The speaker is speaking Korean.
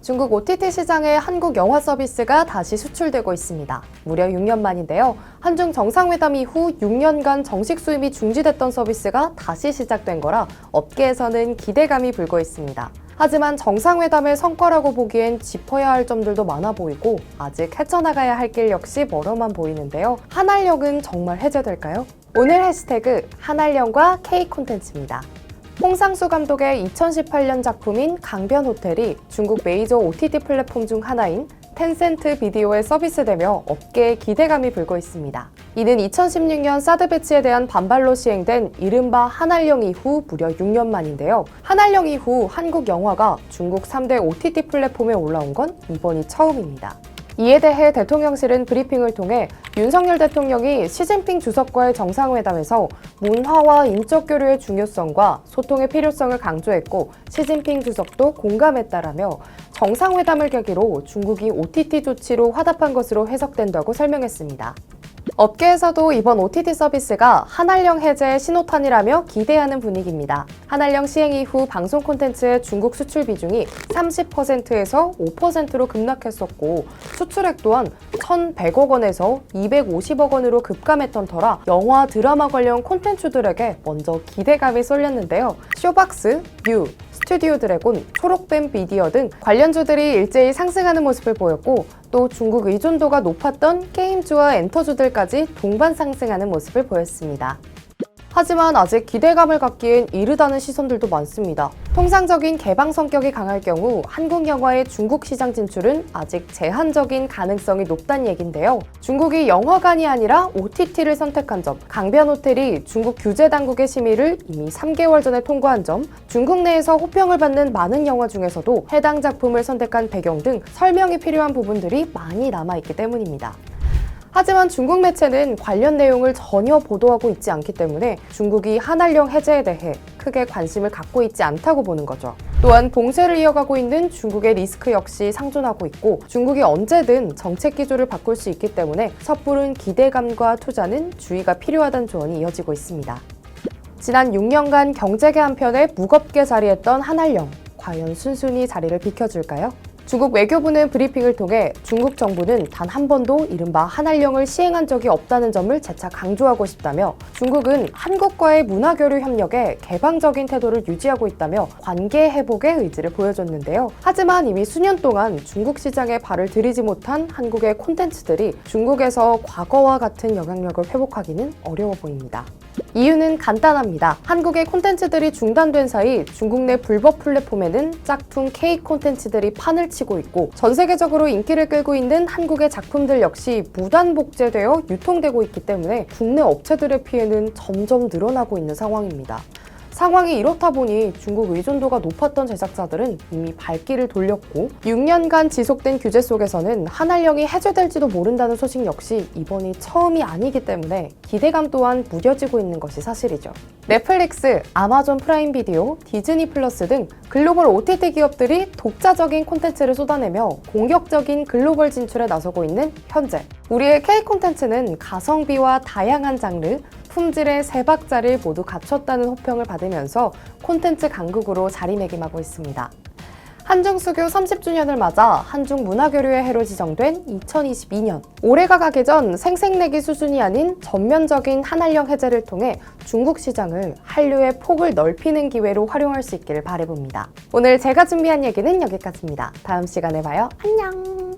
중국 OTT 시장에 한국 영화 서비스가 다시 수출되고 있습니다. 무려 6년 만인데요. 한중 정상회담 이후 6년간 정식 수입이 중지됐던 서비스가 다시 시작된 거라 업계에서는 기대감이 불고 있습니다. 하지만 정상회담의 성과라고 보기엔 짚어야 할 점들도 많아 보이고 아직 헤쳐나가야 할 길 역시 멀어만 보이는데요. 한알령은 정말 해제될까요? 오늘 해시태그 한알령과 K 콘텐츠입니다. 홍상수 감독의 2018년 작품인 강변호텔이 중국 메이저 OTT 플랫폼 중 하나인 텐센트 비디오에 서비스되며 업계에 기대감이 불고 있습니다. 이는 2016년 사드 배치에 대한 반발로 시행된 이른바 한알령 이후 무려 6년 만인데요. 한알령 이후 한국 영화가 중국 3대 OTT 플랫폼에 올라온 건 이번이 처음입니다. 이에 대해 대통령실은 브리핑을 통해 윤석열 대통령이 시진핑 주석과의 정상회담에서 문화와 인적 교류의 중요성과 소통의 필요성을 강조했고 시진핑 주석도 공감했다라며 정상회담을 계기로 중국이 OTT 조치로 화답한 것으로 해석된다고 설명했습니다. 업계에서도 이번 OTT 서비스가 한알령 해제의 신호탄이라며 기대하는 분위기입니다. 한알령 시행 이후 방송 콘텐츠의 중국 수출 비중이 30%에서 5%로 급락했었고 수출액 또한 1,100억 원에서 250억 원으로 급감했던 터라 영화, 드라마 관련 콘텐츠들에게 먼저 기대감이 쏠렸는데요. 쇼박스, 뮤, 스튜디오 드래곤, 초록뱀 미디어 등 관련주들이 일제히 상승하는 모습을 보였고 또 중국 의존도가 높았던 게임주와 엔터주들까지 동반 상승하는 모습을 보였습니다. 하지만 아직 기대감을 갖기엔 이르다는 시선들도 많습니다. 통상적인 개방 성격이 강할 경우 한국 영화의 중국 시장 진출은 아직 제한적인 가능성이 높다는 얘긴데요. 중국이 영화관이 아니라 OTT를 선택한 점, 강변호텔이 중국 규제 당국의 심의를 이미 3개월 전에 통과한 점, 중국 내에서 호평을 받는 많은 영화 중에서도 해당 작품을 선택한 배경 등 설명이 필요한 부분들이 많이 남아있기 때문입니다. 하지만 중국 매체는 관련 내용을 전혀 보도하고 있지 않기 때문에 중국이 한알령 해제에 대해 크게 관심을 갖고 있지 않다고 보는 거죠. 또한 봉쇄를 이어가고 있는 중국의 리스크 역시 상존하고 있고 중국이 언제든 정책 기조를 바꿀 수 있기 때문에 섣부른 기대감과 투자는 주의가 필요하다는 조언이 이어지고 있습니다. 지난 6년간 경제계 한편에 무겁게 자리했던 한알령, 과연 순순히 자리를 비켜줄까요? 중국 외교부는 브리핑을 통해 중국 정부는 단 한 번도 이른바 한알령을 시행한 적이 없다는 점을 재차 강조하고 싶다며 중국은 한국과의 문화교류 협력에 개방적인 태도를 유지하고 있다며 관계 회복의 의지를 보여줬는데요. 하지만 이미 수년 동안 중국 시장에 발을 들이지 못한 한국의 콘텐츠들이 중국에서 과거와 같은 영향력을 회복하기는 어려워 보입니다. 이유는 간단합니다. 한국의 콘텐츠들이 중단된 사이 중국 내 불법 플랫폼에는 짝퉁 K 콘텐츠들이 판을 치고 있고 전 세계적으로 인기를 끌고 있는 한국의 작품들 역시 무단 복제되어 유통되고 있기 때문에 국내 업체들의 피해는 점점 늘어나고 있는 상황입니다. 상황이 이렇다 보니 중국 의존도가 높았던 제작자들은 이미 발길을 돌렸고 6년간 지속된 규제 속에서는 한알령이 해제될지도 모른다는 소식 역시 이번이 처음이 아니기 때문에 기대감 또한 무뎌지고 있는 것이 사실이죠. 넷플릭스, 아마존 프라임 비디오, 디즈니 플러스 등 글로벌 OTT 기업들이 독자적인 콘텐츠를 쏟아내며 공격적인 글로벌 진출에 나서고 있는 현재 우리의 K 콘텐츠는 가성비와 다양한 장르, 품질의 세 박자를 모두 갖췄다는 호평을 받으면서 콘텐츠 강국으로 자리매김하고 있습니다. 한중 수교 30주년을 맞아 한중 문화교류의 해로 지정된 2022년. 올해가 가기 전 생색내기 수준이 아닌 전면적인 한알령 해제를 통해 중국 시장을 한류의 폭을 넓히는 기회로 활용할 수 있기를 바라봅니다. 오늘 제가 준비한 얘기는 여기까지입니다. 다음 시간에 봐요. 안녕!